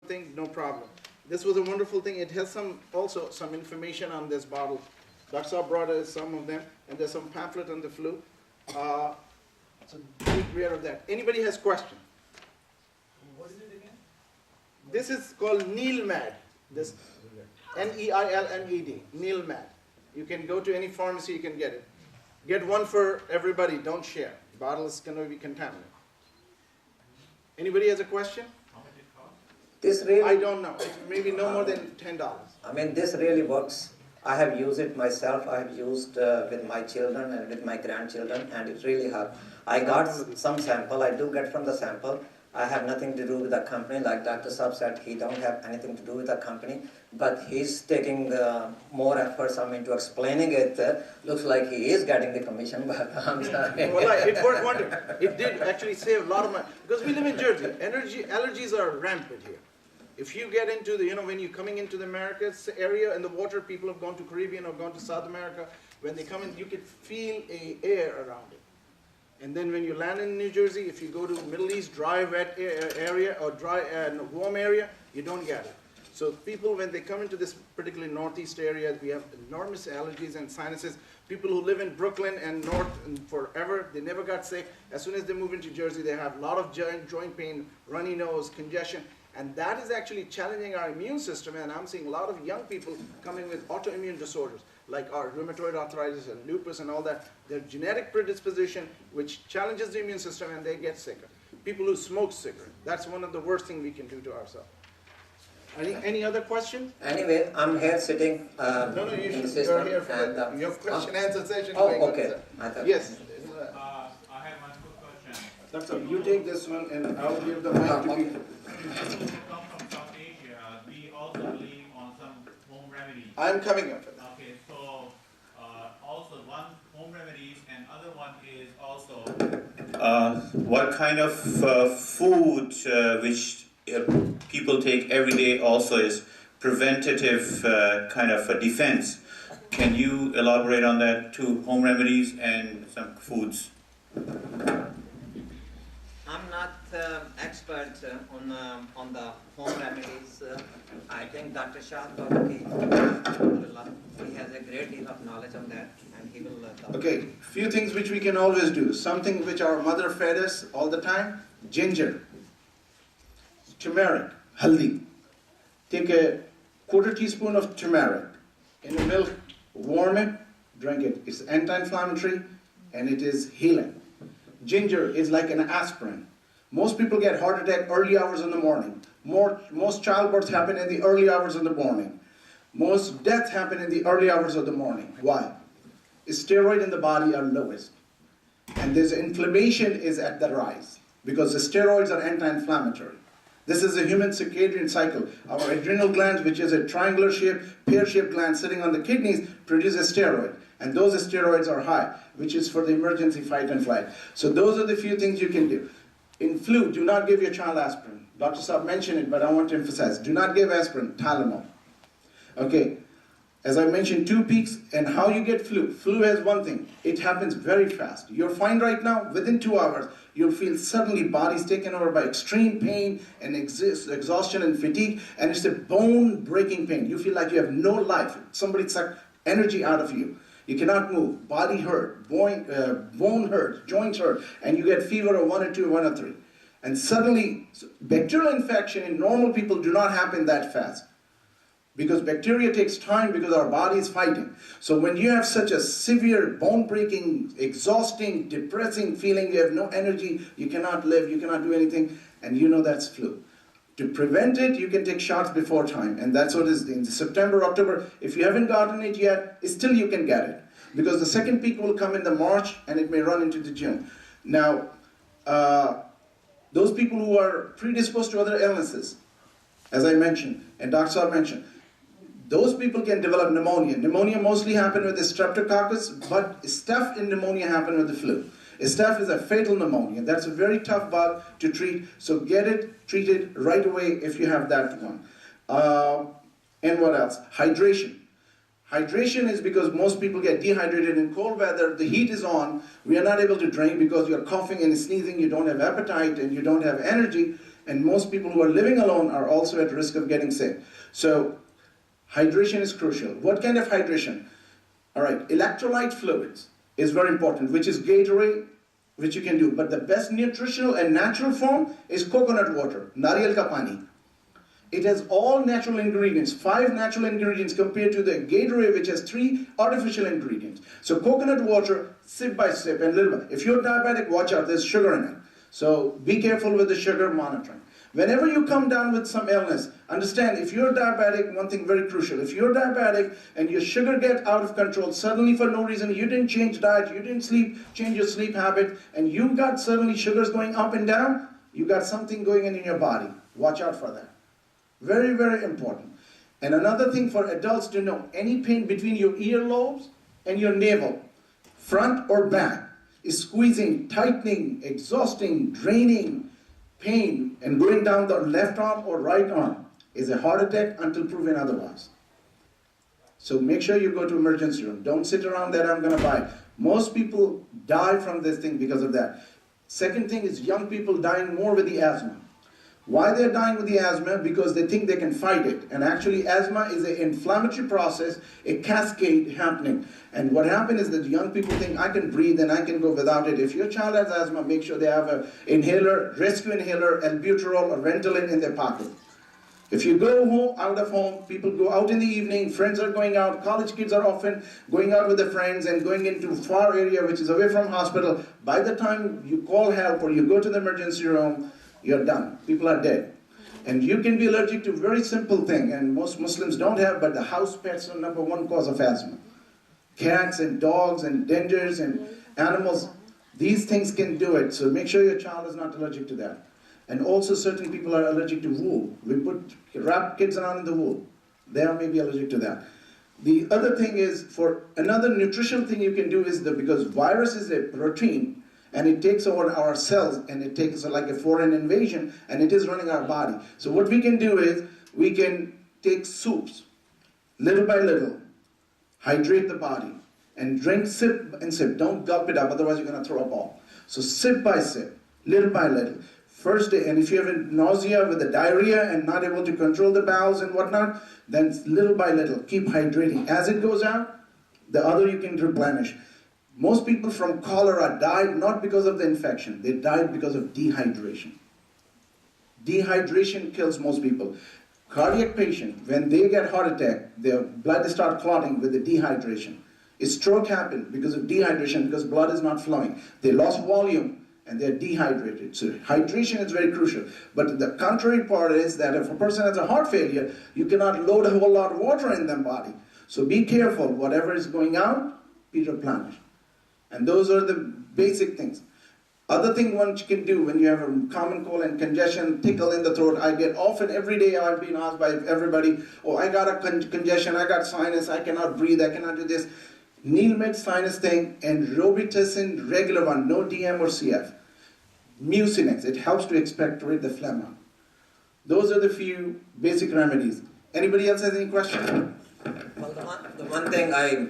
thing, no problem. This was a wonderful thing. It has also some information on this bottle. Dr. Saab brought us some of them, and there's some pamphlet on the flu. So be aware of that. Anybody has question? What is it again? This is called Neilmed. This Neilmed. Neilmed. You can go to any pharmacy, you can get it. Get one for everybody. Don't share. The bottle is going to be contaminated. Anybody has a question? How much it costs? This really, I don't know. It's maybe no more than $10. I mean, this really works. I have used it myself. I have used with my children and with my grandchildren, and it really helped. I got some sample. I do get from the sample. I have nothing to do with the company. Like Dr. Saab said, he don't have anything to do with the company, but he's taking more efforts, to explaining it. Looks like he is getting the commission, but I'm sorry. Well, it worked wonderful. It did actually save a lot of money. Because we live in Jersey. Allergies are rampant here. If you get into the, when you're coming into the Americas area and the water, people have gone to Caribbean or gone to South America, when they come in, you can feel a air around it. And then when you land in New Jersey, if you go to Middle East, dry, wet area or dry and warm area, you don't get it. So people, when they come into this particularly Northeast area, we have enormous allergies and sinuses. People who live in Brooklyn and North and forever, they never got sick. As soon as they move into Jersey, they have a lot of joint pain, runny nose, congestion. And that is actually challenging our immune system. And I'm seeing a lot of young people coming with autoimmune disorders, like our rheumatoid arthritis and lupus and all that. Their genetic predisposition, which challenges the immune system, and they get sicker. People who smoke cigarette, that's one of the worst things we can do to ourselves. Any other question? Anyway, I'm here sitting No, you in the should. system. You're here for And, your question answer session. oh, going on, okay. sir. Yes. I have one quick question. That's all. You take this one, and I'll give the mic to people. People who come from South Asia, we also believe on some home remedies. I'm coming up with that. Okay, so also one home remedies and other one is also what kind of food which people take every day also is preventative kind of a defense. Can you elaborate on that too? Home remedies and some foods. I'm not expert on the home remedies. I think Dr. Shah probably he has a great deal of knowledge on that, and he will talk. Okay, few things which we can always do. Something which our mother fed us all the time: ginger, turmeric, haldi. Take a quarter teaspoon of turmeric in the milk, warm it, drink it. It's anti-inflammatory and it is healing. Ginger is like an aspirin. Most people get heart attack early hours in the morning. Most childbirths happen in the early hours of the morning. Most deaths happen in the early hours of the morning. Why? Steroids in the body are lowest. And this inflammation is at the rise because the steroids are anti-inflammatory. This is a human circadian cycle. Our adrenal glands, which is a triangular shaped, pear-shaped gland sitting on the kidneys, produce a steroid. And those steroids are high, which is for the emergency fight and flight. So those are the few things you can do. In flu, do not give your child aspirin. Dr. Saab mentioned it, but I want to emphasize. Do not give aspirin, Tylenol. Okay, as I mentioned, 2 peaks, and how you get flu. Flu has one thing. It happens very fast. You're fine right now. Within 2 hours, you'll feel suddenly body's taken over by extreme pain and exhaustion and fatigue, and it's a bone-breaking pain. You feel like you have no life. Somebody sucked energy out of you. You cannot move. Body hurt, bone hurt, joints hurt, and you get fever of 1 or 2, 1 or 3. And suddenly, bacterial infection in normal people do not happen that fast. Because bacteria takes time because our body is fighting. So when you have such a severe, bone-breaking, exhausting, depressing feeling, you have no energy, you cannot live, you cannot do anything, and you know that's flu. To prevent it, you can take shots before time, and that's what is in September, October. If you haven't gotten it yet, still you can get it. Because the second peak will come in the March, and it may run into the June. Now, those people who are predisposed to other illnesses, as I mentioned, and Dr. Saab mentioned, those people can develop pneumonia. Pneumonia mostly happens with the streptococcus, but staph in pneumonia happens with the flu. Staph is a fatal pneumonia. That's a very tough bug to treat, so get it treated right away if you have that one. And what else? Hydration. Hydration is because most people get dehydrated in cold weather. The heat is on. We are not able to drink because you're coughing and sneezing. You don't have appetite and you don't have energy. and most people who are living alone are also at risk of getting sick. So hydration is crucial. What kind of hydration? All right, electrolyte fluids is very important, which is Gatorade, which you can do. But the best nutritional and natural form is coconut water, nariyal ka pani. It has all natural ingredients, 5 natural ingredients compared to the Gatorade, which has 3 artificial ingredients. So coconut water, sip by sip and little bit. If you're diabetic, watch out, there's sugar in it. So be careful with the sugar monitoring. Whenever you come down with some illness, understand, if you're diabetic, one thing very crucial, if you're diabetic and your sugar gets out of control, suddenly for no reason, you didn't change diet, you didn't change your sleep habit, and you got suddenly sugars going up and down, you got something going in your body. Watch out for that. Very, very important. And another thing for adults to know, any pain between your earlobes and your navel, front or back, is squeezing, tightening, exhausting, draining, pain, and going down the left arm or right arm, is a heart attack until proven otherwise. So make sure you go to emergency room. Don't sit around that I'm going to buy. Most people die from this thing because of that. Second thing is young people dying more with the asthma. Why they're dying with the asthma? Because they think they can fight it. And actually asthma is an inflammatory process, a cascade happening. And what happens is that young people think, I can breathe and I can go without it. If your child has asthma, make sure they have an inhaler, rescue inhaler, albuterol or Ventolin in their pocket. If you go home, out of home, people go out in the evening, friends are going out, college kids are often going out with their friends and going into far area which is away from hospital. By the time you call help or you go to the emergency room, you're done. People are dead. And you can be allergic to a very simple thing, and most Muslims don't have, but the house pets are number 1 cause of asthma. Cats and dogs and dangers and animals, these things can do it. So make sure your child is not allergic to that. And also certain people are allergic to wool. We wrap kids around in the wool. They are maybe allergic to that. The other thing is, for another nutritional thing you can do is because virus is a protein, and it takes over our cells, and it takes like a foreign invasion, and it is running our body. So what we can do is, we can take soups, little by little, hydrate the body, and drink, sip and sip. Don't gulp it up, otherwise you're going to throw up all. So sip by sip, little by little. First day, and if you have a nausea with the diarrhea and not able to control the bowels and whatnot, then little by little, keep hydrating. As it goes out, the other you can replenish. Most people from cholera died not because of the infection, they died because of dehydration. Dehydration kills most people. Cardiac patient, when they get heart attack, their blood starts clotting with the dehydration. A stroke happened because of dehydration, because blood is not flowing. They lost volume and they're dehydrated. So hydration is very crucial. But the contrary part is that if a person has a heart failure, you cannot load a whole lot of water in their body. So be careful, whatever is going out, be replenished. And those are the basic things. Other thing one can do when you have a common cold and congestion, tickle in the throat. I get often every day I've been asked by everybody, oh, I got a congestion, I got sinus, I cannot breathe, I cannot do this. Neelmed sinus thing and Robitussin regular one, no DM or CF. Mucinex, it helps to expectorate the phlegm out. Those are the few basic remedies. Anybody else has any questions? Well, the one thing I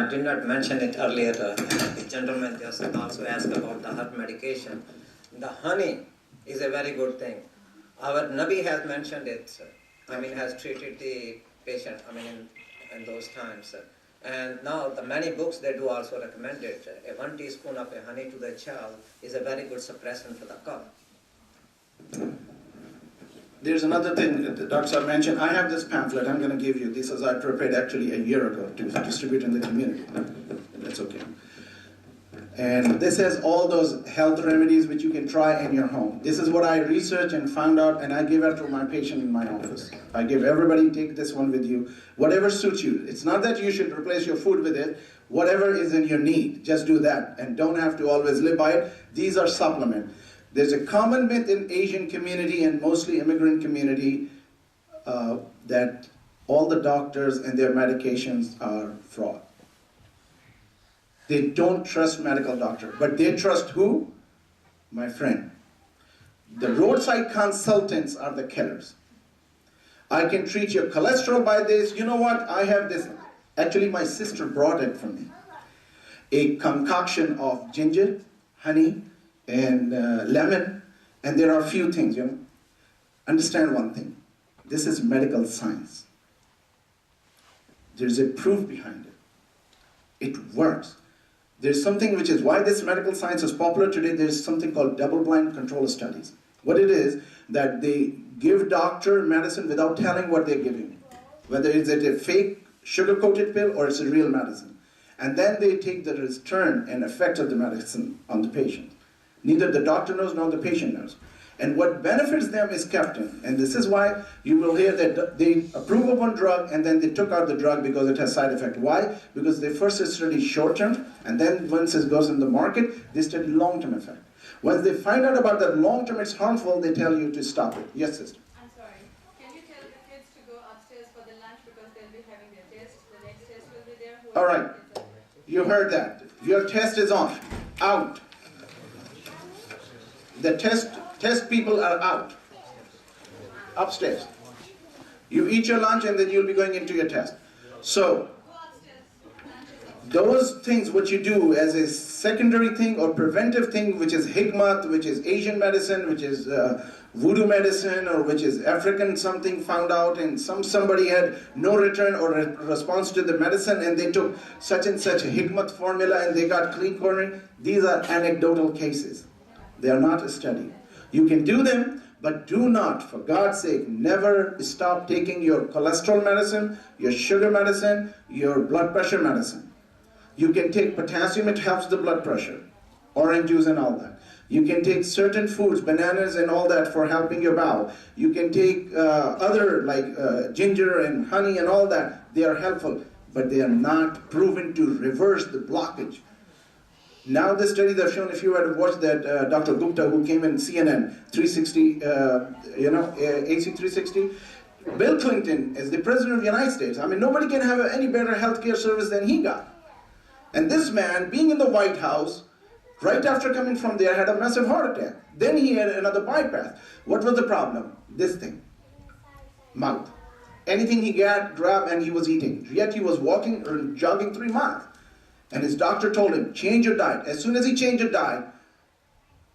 did not mention it earlier, the gentleman just also asked about the heart medication. The honey is a very good thing. Our Nabi has mentioned it, has treated the patient, in those times. And now the many books they do also recommend it. A 1 teaspoon of a honey to the child is a very good suppressant for the cough. There's another thing that the doctor mentioned. I have this pamphlet I'm going to give you. This is I prepared actually a year ago to distribute in the community. That's okay. And this has all those health remedies which you can try in your home. This is what I researched and found out, and I give it to my patient in my office. I give everybody, take this one with you. Whatever suits you. It's not that you should replace your food with it. Whatever is in your need, just do that. And don't have to always live by it. These are supplements. There's a common myth in Asian community and mostly immigrant community that all the doctors and their medications are fraud. They don't trust medical doctor, but they trust who? My friend. The roadside consultants are the killers. I can treat your cholesterol by this. You know what? I have this. Actually, my sister brought it for me. A concoction of ginger, honey, and lemon, and there are a few things, Understand one thing. This is medical science. There's a proof behind it. It works. There's something which is why this medical science is popular today. There's something called double-blind control studies. What it is, that they give doctor medicine without telling what they're giving. Whether it's a fake sugar-coated pill or it's a real medicine. And then they take the return and effect of the medicine on the patient. Neither the doctor knows nor the patient knows. And what benefits them is kept in. And this is why you will hear that they approve of one drug and then they took out the drug because it has side effect. Why? Because they first study short-term, and then once it goes in the market, they study long-term effect. Once they find out about that long-term it's harmful, they tell you to stop it. Yes, sister? I'm sorry. Can you tell the kids to go upstairs for the lunch because they'll be having their test? The next test will be there. All right. You heard that. Your test is on. Out. The test people are out. Upstairs. You eat your lunch and then you'll be going into your test. So, those things what you do as a secondary thing or preventive thing, which is hikmat, which is Asian medicine, which is voodoo medicine, or which is African something found out and somebody had no return or response to the medicine and they took such and such a hikmat formula and they got clean coronary. These are anecdotal cases. They are not a study. You can do them, but do not, for God's sake, never stop taking your cholesterol medicine, your sugar medicine, your blood pressure medicine. You can take potassium, it helps the blood pressure, orange juice and all that. You can take certain foods, bananas and all that for helping your bowel. You can take other like ginger and honey and all that. They are helpful, but they are not proven to reverse the blockage. Now the studies have shown, if you had watched that Dr. Gupta who came in CNN 360, AC 360, Bill Clinton is the president of the United States. I mean, nobody can have any better healthcare service than he got. And this man, being in the White House, right after coming from there, had a massive heart attack. Then he had another bypass. What was the problem? This thing. Mouth. Anything he got, grabbed, and he was eating. Yet he was walking or jogging 3 miles. And his doctor told him, change your diet. As soon as he changed his diet,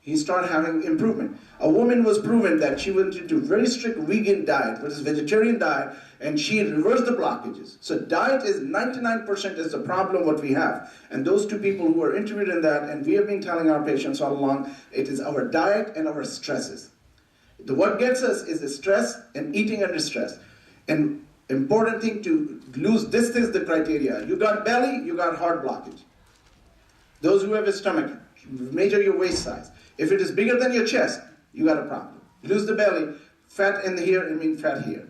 he started having improvement. A woman was proven that she went into very strict vegan diet, which is vegetarian diet, and she reversed the blockages. So diet is 99% is the problem what we have. And those two people who were interviewed in that, and we have been telling our patients all along, it is our diet and our stresses. What gets us is the stress and eating under stress. And important thing to lose, this is the criteria. You got belly, you got heart blockage. Those who have a stomach, measure your waist size. If it is bigger than your chest, you got a problem. Lose the belly, fat in here, it means fat here.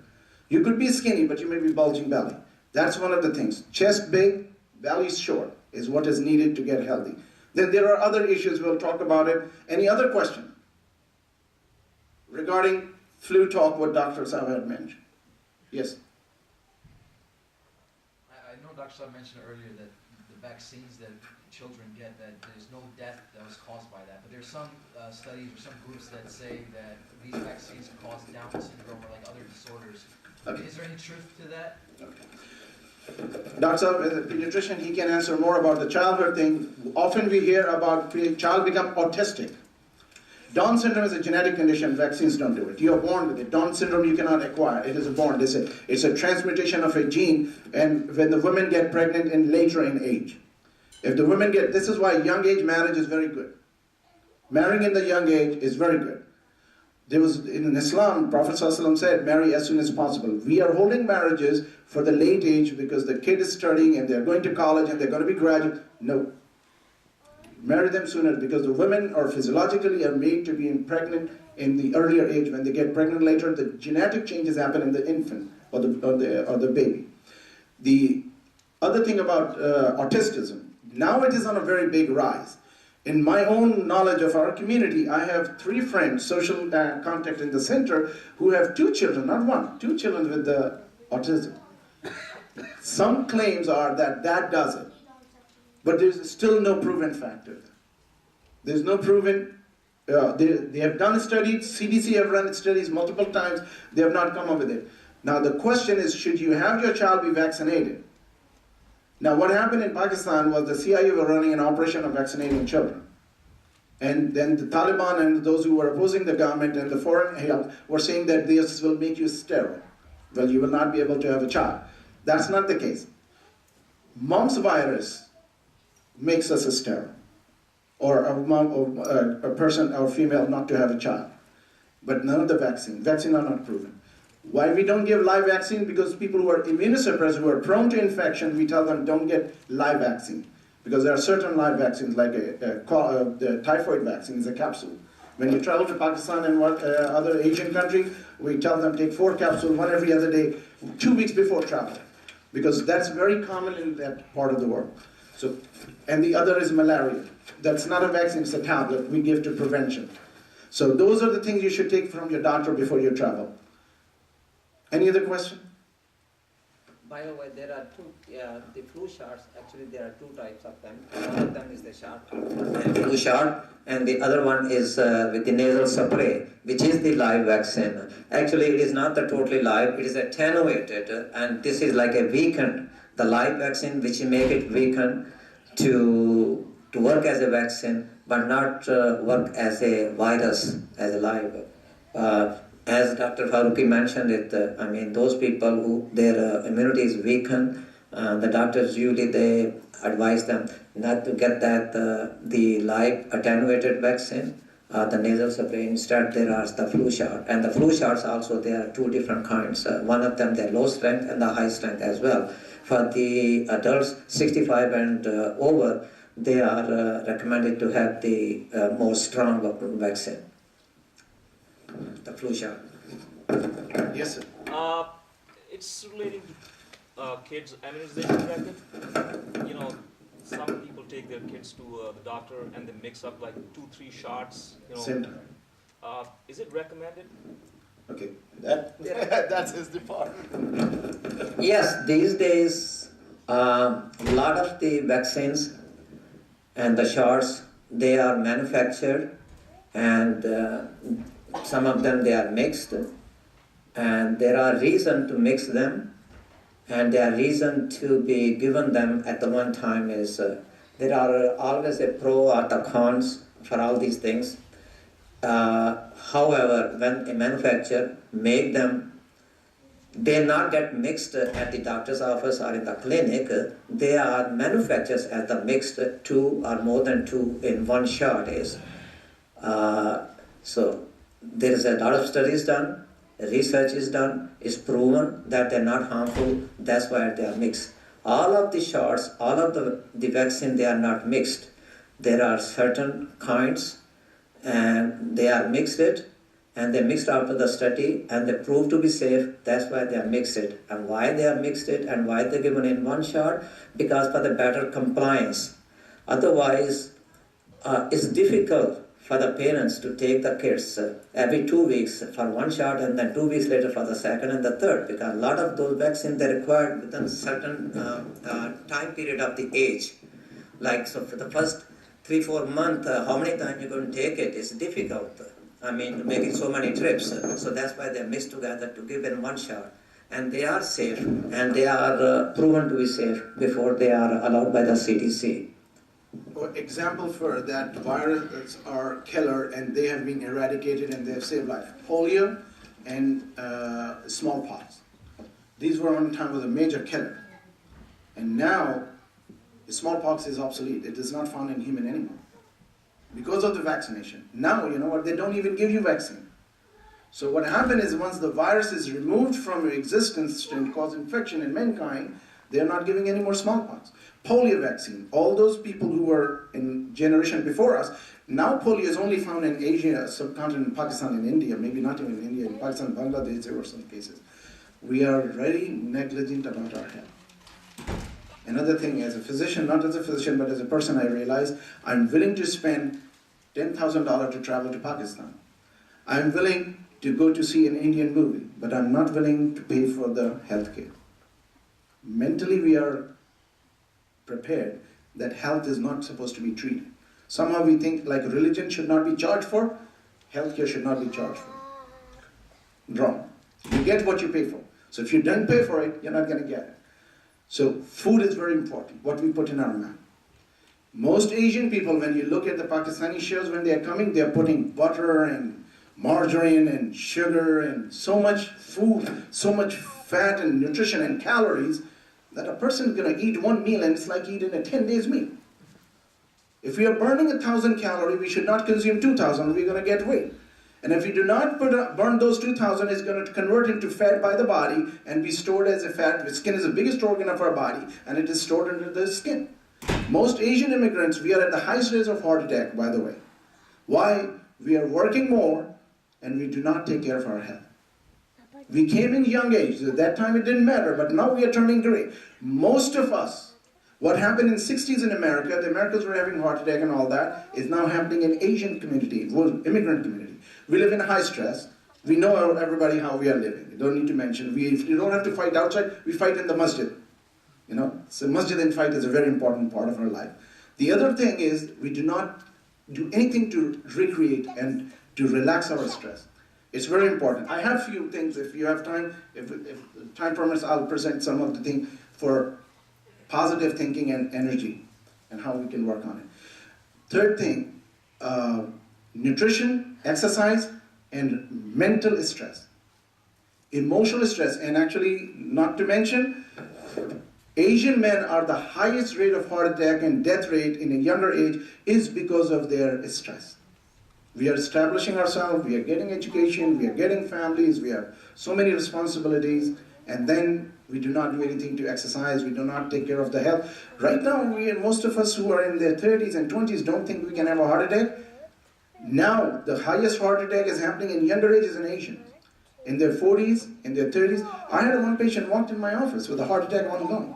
You could be skinny, but you may be bulging belly. That's one of the things. Chest big, belly short is what is needed to get healthy. Then there are other issues, we'll talk about it. Any other question regarding flu talk, what Dr. Saab had mentioned? Yes? I know Dr. Saab mentioned earlier that the vaccines that children get, that there's no death that was caused by that. But there's some studies or some groups that say that these vaccines cause Down syndrome or like other disorders. Okay. Is there any truth to that? Okay. Dr. Saab is a pediatrician, he can answer more about the childhood thing. Often we hear about child become autistic. Down syndrome is a genetic condition, vaccines don't do it. You're born with it. Down syndrome you cannot acquire, it is born. It's a transmutation of a gene, and when the women get pregnant and later in age. If the women get, this is why young age marriage is very good. Marrying in the young age is very good. There was, in Islam, Prophet ﷺ said, marry as soon as possible. We are holding marriages for the late age because the kid is studying and they're going to college and they're going to be graduate. No. Marry them sooner because the women are physiologically are made to be pregnant in the earlier age. When they get pregnant later, the genetic changes happen in the infant or the baby. The other thing about autism, now it is on a very big rise. In my own knowledge of our community, I have 3 friends, social contact in the center, who have 2 children, not 1, 2 children with the autism. Some claims are that that does it, but there's still no proven factor. There's no proven, they have done studies, CDC have run studies multiple times, they have not come up with it. Now the question is, should you have your child be vaccinated? Now what happened in Pakistan was the CIA were running an operation of vaccinating children. And then the Taliban and those who were opposing the government and the foreign help were saying that this will make you sterile. Well, you will not be able to have a child. That's not the case. Mumps virus makes us sterile, or a person or female not to have a child. But none of the vaccines are not proven. Why we don't give live vaccine? Because people who are immunosuppressed, who are prone to infection, we tell them don't get live vaccine. Because there are certain live vaccines, like the typhoid vaccine is a capsule. When you travel to Pakistan and other Asian countries, we tell them take 4 capsules, 1 every other day, 2 weeks before travel. Because that's very common in that part of the world. So, and the other is malaria. That's not a vaccine, it's a tablet we give to prevention. So those are the things you should take from your doctor before you travel. Any other question? By the way, there are the flu shots, actually there are 2 types of them. One of them is the shot, flu shot, and the other one is with the nasal spray, which is the live vaccine. Actually, it is not the totally live, it is attenuated, and this is like a weakened, the live vaccine, which make it weakened to work as a vaccine, but not work as a virus, as a live. As Dr. Faruqi mentioned it, I mean, those people who their immunity is weakened, the doctors usually they advise them not to get that the live attenuated vaccine, the nasal spray. Instead, there are the flu shot, and the flu shots also there are 2 different kinds. One of them they're low strength and the high strength as well. For the adults 65 and over, they are recommended to have the more strong vaccine. The flu shot. Yes, sir. It's relating to kids' immunization record. You know, some people take their kids to the doctor and they mix up like 2-3 shots. You know, Same time. Is it recommended? Okay, that's his department. Yes, these days, a lot of the vaccines and the shots, they are manufactured, and some of them they are mixed, and there are reasons to mix them, and there are reasons to be given them at the one time. Is there are always a pro or the cons for all these things. However, when a manufacturer make them, they not get mixed at the doctor's office or in the clinic. They are manufactured as the mixed 2 or more than 2 in one shot is. So there is a lot of studies done, research is done, it's proven that they're not harmful, that's why they are mixed. All of the shots, all of the vaccine, they are not mixed. There are certain kinds, and they are mixed it, and they mixed after the study, and they proved to be safe, that's why they are mixed it. And why they are mixed it, and why they're given in one shot? Because for the better compliance. Otherwise, it's difficult for the parents to take the kids every 2 weeks for one shot, and then 2 weeks later for the second and the third, because a lot of those vaccines they required within a certain time period of the age. Like, so for the first 3-4 months, how many times you're going to take it is difficult. I mean, making so many trips. So that's why they're mixed together to give in one shot. And they are safe, and they are proven to be safe before they are allowed by the CDC. Example for that, viruses are killer and they have been eradicated and they have saved life. Polio and smallpox. These were one time was a major killer. And now, smallpox is obsolete. It is not found in human anymore. Because of the vaccination. Now, you know what, they don't even give you vaccine. So what happened is once the virus is removed from your existence and cause infection in mankind, they are not giving any more smallpox. Polio vaccine, all those people who were in generation before us, now polio is only found in Asia, subcontinent, Pakistan and India, maybe not even in India, in Pakistan, Bangladesh, there were some cases. We are very negligent about our health. Another thing, as a physician, not as a physician, but as a person, I realize I'm willing to spend $10,000 to travel to Pakistan. I'm willing to go to see an Indian movie, but I'm not willing to pay for the health care. Mentally, we are prepared that health is not supposed to be treated. Somehow we think like religion should not be charged for, healthcare should not be charged for. Wrong. You get what you pay for. So if you don't pay for it, you're not going to get it. So food is very important, what we put in our mouth. Most Asian people, when you look at the Pakistani shows, when they're coming, they're putting butter and margarine and sugar and so much food, so much fat and nutrition and calories that a person is going to eat one meal and it's like eating a 10 days meal. If we are burning 1,000 calories, we should not consume 2,000, we're going to get weight. And if we do not burn those 2,000, it's going to convert into fat by the body and be stored as a fat. The skin is the biggest organ of our body and it is stored under the skin. Most Asian immigrants, we are at the highest rates of heart attack, by the way. Why? We are working more and we do not take care of our health. We came in young age. At that time it didn't matter, but now we are turning gray. Most of us, what happened in the 60s in America, the Americans were having heart attack and all that, is now happening in Asian community, immigrant community. We live in high stress. We know everybody how we are living. You don't need to mention. If you don't have to fight outside, we fight in the masjid. You know, so masjid and fight is a very important part of our life. The other thing is we do not do anything to recreate and to relax our stress. It's very important. I have few things. If you have time, if time permits, I'll present some of the things for positive thinking and energy and how we can work on it. Third thing, nutrition, exercise, and mental stress. Emotional stress, and actually, not to mention, Asian men are the highest rate of heart attack and death rate in a younger age is because of their stress. We are establishing ourselves, we are getting education, we are getting families, we have so many responsibilities, and then we do not do anything to exercise, we do not take care of the health. Right now, most of us who are in their 30s and 20s don't think we can have a heart attack. Now, the highest heart attack is happening in younger ages in Asians. In their 40s, in their 30s. I had one patient walked in my office with a heart attack ongoing.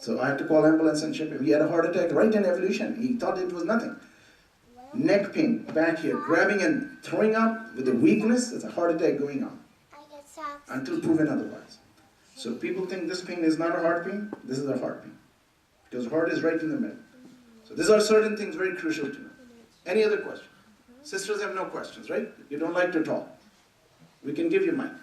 So I had to call ambulance and ship him. He had a heart attack right in evolution. He thought it was nothing. Neck pain, back here, grabbing and throwing up with a weakness, it's a heart attack going on. Until proven otherwise. So people think this pain is not a heart pain, this is a heart pain. Because heart is right in the middle. So these are certain things very crucial to know. Any other question? Sisters have no questions, right? You don't like to talk. We can give you mine.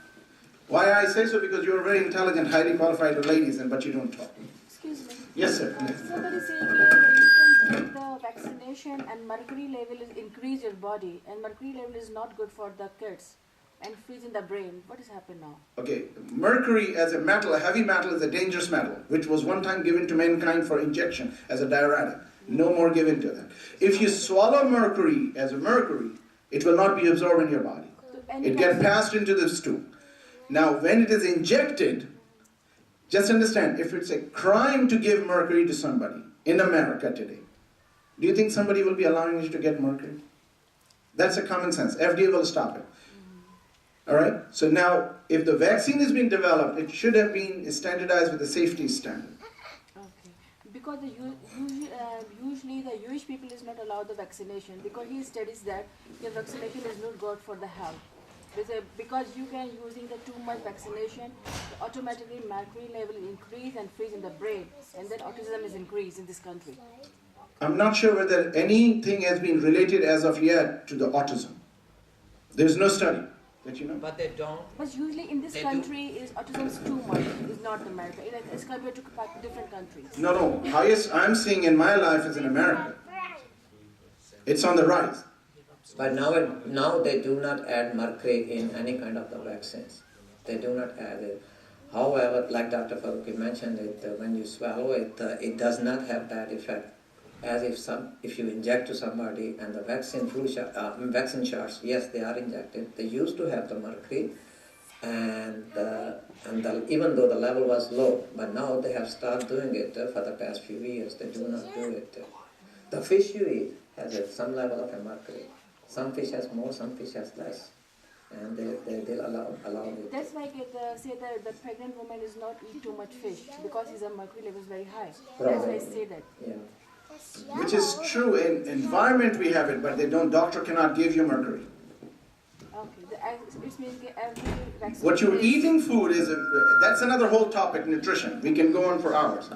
Why I say so? Because you're very intelligent, highly qualified ladies, but you don't talk. Excuse me. Yes, sir. Somebody saying here you can take the vaccination and mercury level is increase your body, and mercury level is not good for the kids and freeze in the brain. What has happened now? Okay, mercury as a metal, a heavy metal, is a dangerous metal, which was one time given to mankind for injection as a diuretic. No more given to that. If you swallow mercury as a mercury, it will not be absorbed in your body. It gets passed into the stool. Now, when it is injected, just understand, if it's a crime to give mercury to somebody in America today, do you think somebody will be allowing you to get mercury? That's a common sense. FDA will stop it. All right? So now, if the vaccine is being developed, it should have been standardized with a safety standard. Okay. Because usually the Jewish people is not allowed the vaccination because he studies that the vaccination is not good for the health. Because you can using the too much vaccination, automatically mercury level increase and freeze in the brain, and then autism is increased in this country. I'm not sure whether anything has been related as of yet to the autism. There's no study that you know. But they don't. But usually in this country, is autism is too much. Is not America. It's compared to different countries. No. Highest I'm seeing in my life is in America. It's on the rise. But now they do not add mercury in any kind of the vaccines. They do not add it. However, like Dr. Farooqi mentioned, when you swallow it, it does not have that effect. As if you inject to somebody and the vaccine shots, yes, they are injected. They used to have the mercury, and even though the level was low, but now they have started doing it for the past few years. They do not do it. The fish you eat has some level of mercury. Some fish has more, some fish has less, and they'll allow it. That's like say that the pregnant woman is not eat too much fish because his mercury level is very high. That's why I say that. Yeah. Which is true. In environment we have it, but doctor cannot give you mercury. Okay, it means every vaccine. What you're eating food is, that's another whole topic, nutrition. We can go on for hours.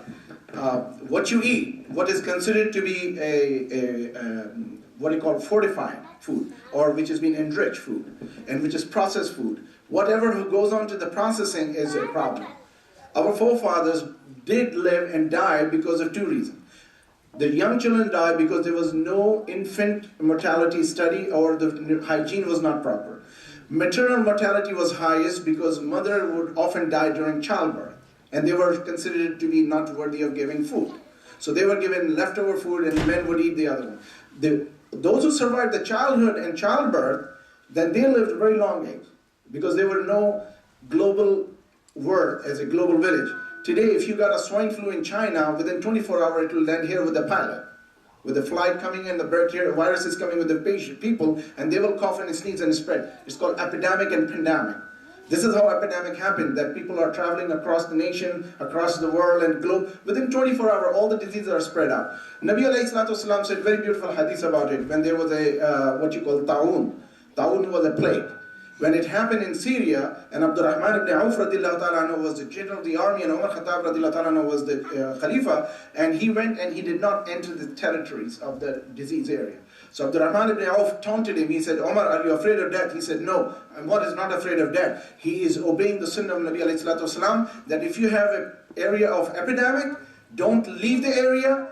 What you eat, what is considered to be what do you call fortified food, or which has been enriched food, and which is processed food. Whatever goes on to the processing is a problem. Our forefathers did live and die because of two reasons. The young children die because there was no infant mortality study or the hygiene was not proper. Maternal mortality was highest because mother would often die during childbirth, and they were considered to be not worthy of giving food. So they were given leftover food and men would eat the other one. Those who survived the childhood and childbirth, then they lived a very long age because there were no global world as a global village. Today, if you got a swine flu in China, within 24 hours it will land here with the pilot. With the flight coming in, the bacteria, virus is coming with the people, and they will cough and sneeze and spread. It's called epidemic and pandemic. This is how epidemic happened, that people are traveling across the nation, across the world and globe. Within 24 hours, all the diseases are spread out. Nabi alayhi salatu wasalam said very beautiful hadith about it when there was a, what you call ta'un. Ta'un was a plague. When it happened in Syria, and Abdurrahman ibn Auf radiallahu ta'ala anhu was the general of the army, and Umar Khattab radiallahu ta'ala anhu was the Khalifa, and he went and he did not enter the territories of the disease area. So Abdurrahman ibn Auf taunted him. He said, Omar, are you afraid of death? He said, no. And what is not afraid of death? He is obeying the sunnah of Nabi alayhi salatu wasalam, that if you have an area of epidemic, don't leave the area,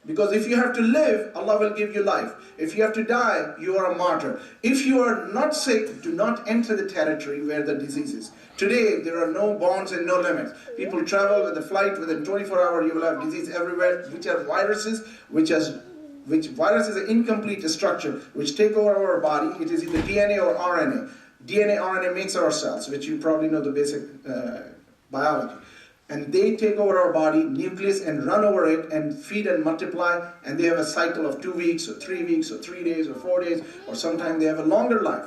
because if you have to live, Allah will give you life. If you have to die, you are a martyr. If you are not sick, do not enter the territory where the disease is. Today, there are no bounds and no limits. People travel with a flight, within 24 hours you will have disease everywhere, which are viruses, which virus is an incomplete structure, which take over our body. It is either DNA or RNA. DNA, RNA makes our cells, which you probably know the basic biology. And they take over our body, nucleus, and run over it and feed and multiply, and they have a cycle of 2 weeks or 3 weeks or 3 days or 4 days, or sometimes they have a longer life.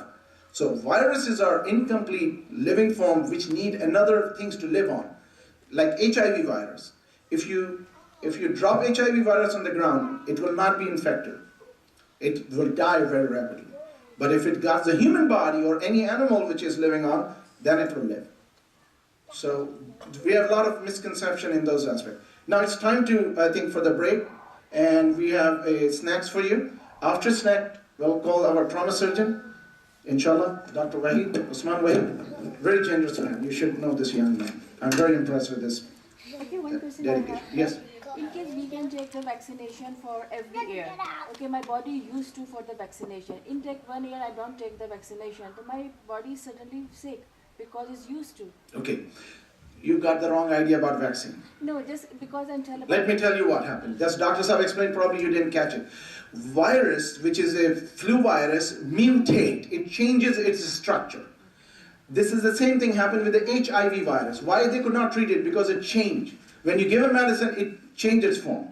So viruses are incomplete living form which need another things to live on, like HIV virus. If you drop HIV virus on the ground, it will not be infected. It will die very rapidly. But if it got the human body or any animal which is living on, then it will live. So we have a lot of misconception in those aspects. Now it's time to, I think, for the break, and we have snacks for you. After snack, we'll call our trauma surgeon, inshallah, Dr. Wahid, Usman Wahid. Very generous man. You should know this young man. I'm very impressed with this Okay, one question dedication. I have. Yes. In case we can take the vaccination for every year. Okay, my body used to for the vaccination. In take 1 year I don't take the vaccination. So my body is suddenly sick because it's used to. Okay. You got the wrong idea about vaccine. No, just because I'm telling. Let me tell you what happened. That's Dr. Saab explained, probably you didn't catch it. Virus, which is a flu virus, mutate. It changes its structure. This is the same thing happened with the HIV virus. Why they could not treat it? Because it changed. When you give a medicine, it changes its form.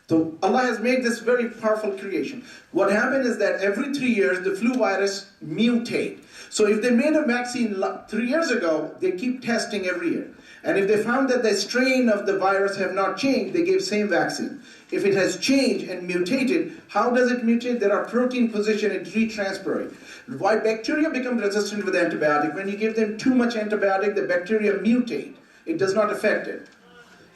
So Allah has made this very powerful creation. What happened is that every 3 years, the flu virus mutate. So if they made a vaccine 3 years ago, they keep testing every year. And if they found that the strain of the virus have not changed, they gave same vaccine. If it has changed and mutated, how does it mutate? There are protein position, it retransfer. Why bacteria become resistant with antibiotic? When you give them too much antibiotic, the bacteria mutate. It does not affect it.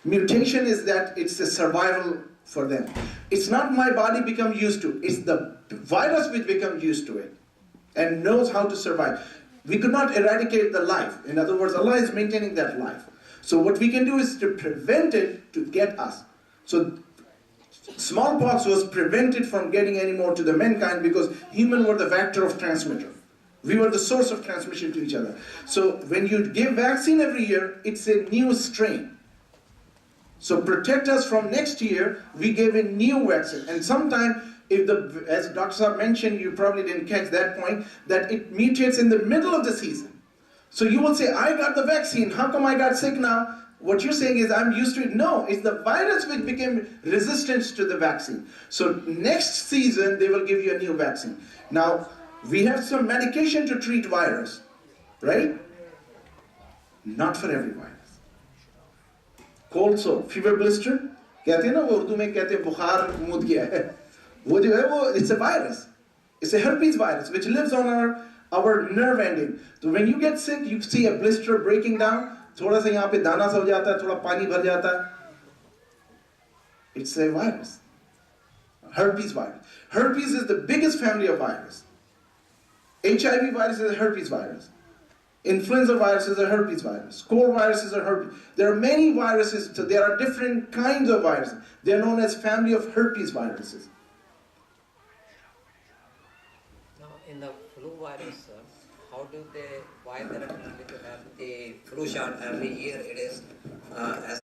Mutation is that it's a survival for them. It's not my body become used to, it's the virus which becomes used to it and knows how to survive. We could not eradicate the life. In other words, Allah is maintaining that life. So what we can do is to prevent it to get us. So smallpox was prevented from getting any more to the mankind because humans were the vector of transmitter. We were the source of transmission to each other. So when you give vaccine every year, it's a new strain. So protect us from next year, we gave a new vaccine. And sometimes, as Dr. Saab mentioned, you probably didn't catch that point, that it mutates in the middle of the season. So you will say, I got the vaccine, how come I got sick now? What you're saying is, I'm used to it. No, it's the virus which became resistant to the vaccine. So next season, they will give you a new vaccine. Now, we have some medication to treat virus, right? Not for every virus. Cold sore, fever blister, कहते हैं ना वो उर्दू में कहते हैं बुखार मूद गया है वो जो है वो it's a virus, it's a herpes virus which lives on our nerve ending. So when you get sick, you see a blister breaking down, थोड़ा सा यहाँ पे दाना सा हो जाता है, थोड़ा पानी भर जाता है. It's a virus, herpes virus. Herpes is the biggest family of virus. HIV virus is a herpes virus. Influenza virus is a herpes virus. Cold virus is a herpes. There are many viruses. So there are different kinds of viruses. They are known as family of herpes viruses. Now, in the flu virus, how do they, why they recommend to have the flu shot every year? It is